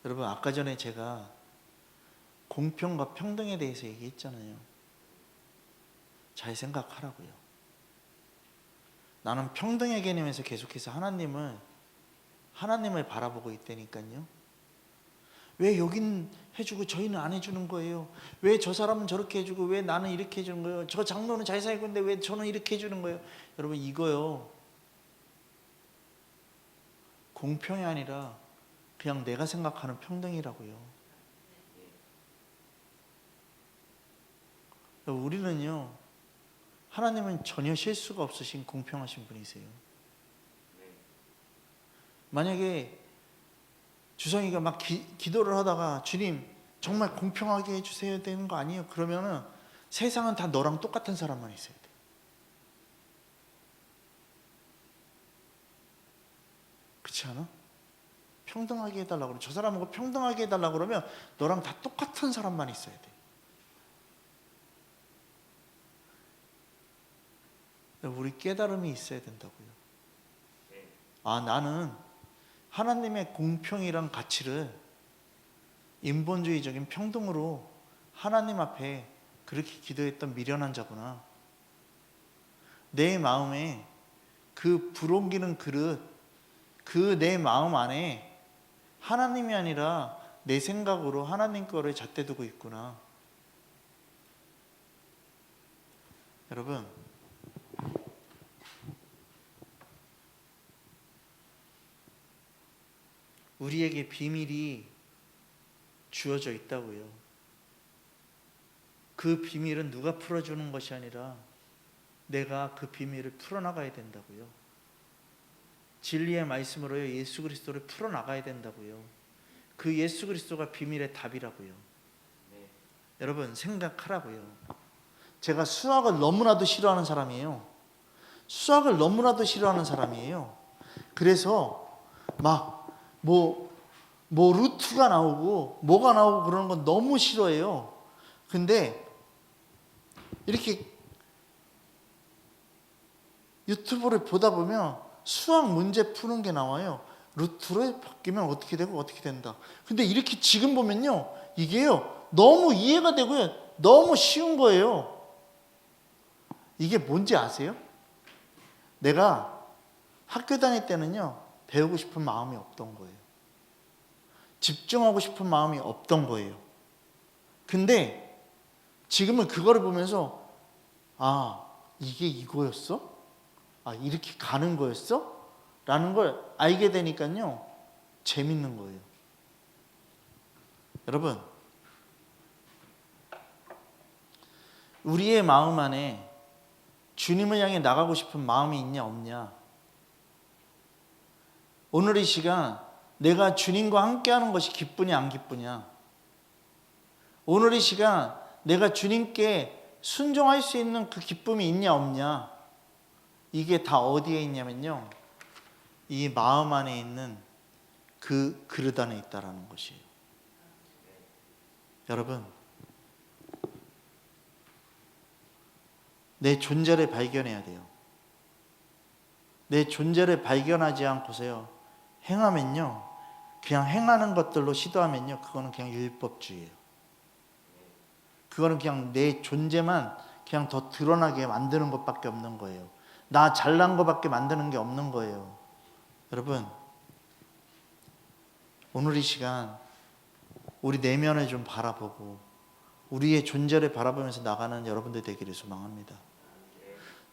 여러분, 아까 전에 제가 공평과 평등에 대해서 얘기했잖아요. 잘 생각하라고요. 나는 평등의 개념에서 계속해서 하나님을 바라보고 있다니까요. 왜 여긴 해주고 저희는 안 해주는 거예요? 왜 저 사람은 저렇게 해주고 왜 나는 이렇게 해주는 거예요? 저 장로는 잘 살고 있는데 왜 저는 이렇게 해주는 거예요? 여러분, 이거요, 공평이 아니라 그냥 내가 생각하는 평등이라고요. 우리는요, 하나님은 전혀 실수가 없으신 공평하신 분이세요. 만약에 주성이가 막 기도를 하다가 주님 정말 공평하게 해주셔야 되는 거 아니에요? 그러면은 세상은 다 너랑 똑같은 사람만 있어야 돼. 그렇지 않아? 평등하게 해달라고 그러면, 저 사람하고 평등하게 해달라고 그러면 너랑 다 똑같은 사람만 있어야 돼. 우리 깨달음이 있어야 된다고요. 나는 하나님의 공평이란 가치를 인본주의적인 평등으로 하나님 앞에 그렇게 기도했던 미련한 자구나. 내 마음에 그 불옮기는 그릇, 그 내 마음 안에 하나님이 아니라 내 생각으로 하나님 거를 잣대 두고 있구나. 여러분, 우리에게 비밀이 주어져 있다고요. 그 비밀은 누가 풀어주는 것이 아니라 내가 그 비밀을 풀어나가야 된다고요. 진리의 말씀으로요, 예수 그리스도를 풀어나가야 된다고요. 그 예수 그리스도가 비밀의 답이라고요. 여러분, 생각하라고요. 제가 수학을 너무나도 싫어하는 사람이에요. 수학을 너무나도 싫어하는 사람이에요. 그래서 막 루트가 나오고 뭐가 나오고 그러는 건 너무 싫어해요. 근데 이렇게 유튜브를 보다 보면 수학 문제 푸는 게 나와요. 루트를 바뀌면 어떻게 되고 어떻게 된다. 근데 이렇게 지금 보면요, 이게요 너무 이해가 되고요, 너무 쉬운 거예요. 이게 뭔지 아세요? 내가 학교 다닐 때는요 배우고 싶은 마음이 없던 거예요. 집중하고 싶은 마음이 없던 거예요. 근데 지금은 그거를 보면서 이게 이거였어? 이렇게 가는 거였어? 라는 걸 알게 되니까요 재밌는 거예요. 여러분, 우리의 마음 안에 주님을 향해 나가고 싶은 마음이 있냐 없냐, 오늘 이 시간 내가 주님과 함께하는 것이 기쁘냐 안 기쁘냐, 오늘 이 시간 내가 주님께 순종할 수 있는 그 기쁨이 있냐 없냐, 이게 다 어디에 있냐면요 이 마음 안에 있는 그 그릇 안에 있다라는 것이에요. 여러분, 내 존재를 발견해야 돼요. 내 존재를 발견하지 않고서요 행하면요, 그냥 행하는 것들로 시도하면요, 그거는 그냥 율법주의예요. 그거는 그냥 내 존재만 그냥 더 드러나게 만드는 것밖에 없는 거예요. 나 잘난 것밖에 만드는 게 없는 거예요. 여러분, 오늘 이 시간 우리 내면을 좀 바라보고 우리의 존재를 바라보면서 나가는 여러분들 되기를 소망합니다.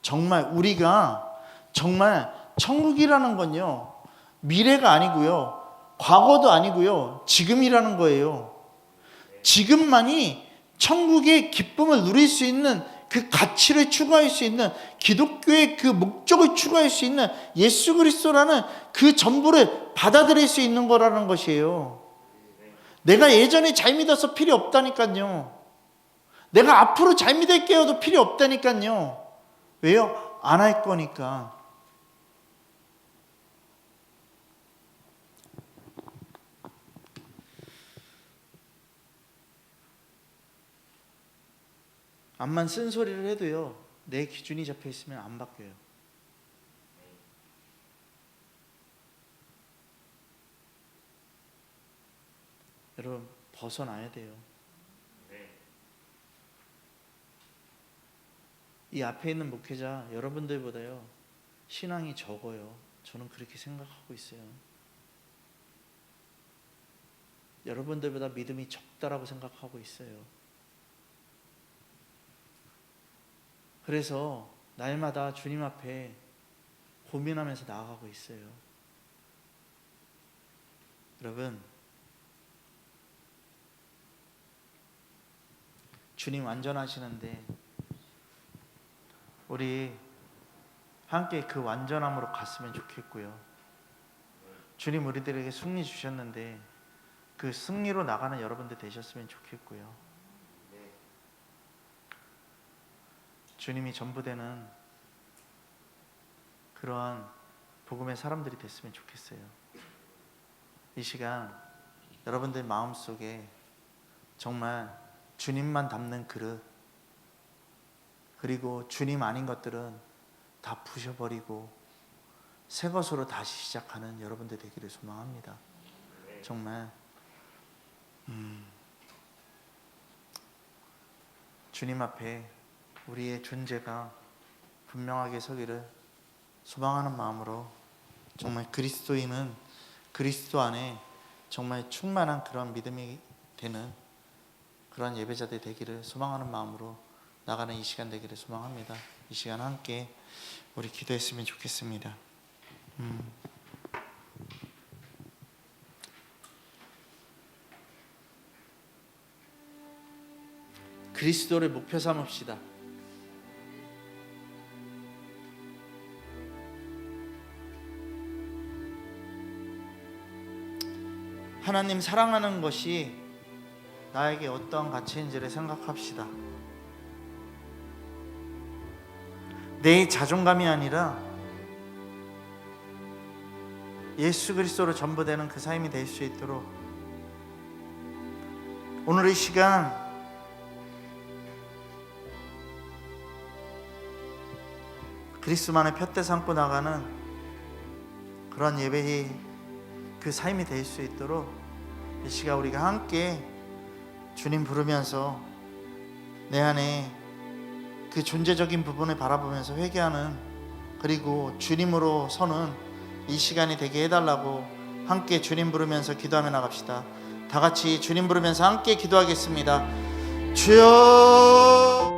정말 우리가 정말 천국이라는 건요, 미래가 아니고요, 과거도 아니고요, 지금이라는 거예요. 지금만이 천국의 기쁨을 누릴 수 있는, 그 가치를 추구할 수 있는, 기독교의 그 목적을 추구할 수 있는 예수 그리스도라는 그 전부를 받아들일 수 있는 거라는 것이에요. 내가 예전에 잘 믿어서 필요 없다니까요. 내가 앞으로 잘 믿을게요도 필요 없다니까요. 왜요? 안 할 거니까. 암만 쓴소리를 해도요, 내 기준이 잡혀 있으면 안 바뀌어요. 여러분, 벗어나야 돼요. 이 앞에 있는 목회자 여러분들보다요 신앙이 적어요. 저는 그렇게 생각하고 있어요. 여러분들보다 믿음이 적다라고 생각하고 있어요. 그래서 날마다 주님 앞에 고민하면서 나아가고 있어요. 여러분, 주님 완전하시는데 우리 함께 그 완전함으로 갔으면 좋겠고요. 주님 우리들에게 승리 주셨는데 그 승리로 나가는 여러분들 되셨으면 좋겠고요. 주님이 전부 되는 그러한 복음의 사람들이 됐으면 좋겠어요. 이 시간 여러분들 마음속에 정말 주님만 담는 그릇, 그리고 주님 아닌 것들은 다 부셔버리고 새 것으로 다시 시작하는 여러분들 되기를 소망합니다. 정말 주님 앞에 우리의 존재가 분명하게 서기를 소망하는 마음으로 정말 그리스도인은 그리스도 안에 정말 충만한 그런 믿음이 되는 그런 예배자들 되기를 소망하는 마음으로 나가는 이 시간 되기를 소망합니다. 이 시간 함께 우리 기도했으면 좋겠습니다. 그리스도를 목표 삼읍시다. 하나님 사랑하는 것이 나에게 어떠한 가치인지를 생각합시다. 내 자존감이 아니라 예수 그리스도로 전부되는 그 삶이 될 수 있도록 오늘 이 시간 그리스도만의 푯대 삼고 나가는 그런 예배의 그 삶이 될 수 있도록 이 시간 우리가 함께 주님 부르면서 내 안에 그 존재적인 부분을 바라보면서 회개하는, 그리고 주님으로 서는 이 시간이 되게 해달라고 함께 주님 부르면서 기도하며 나갑시다. 다 같이 주님 부르면서 함께 기도하겠습니다. 주여.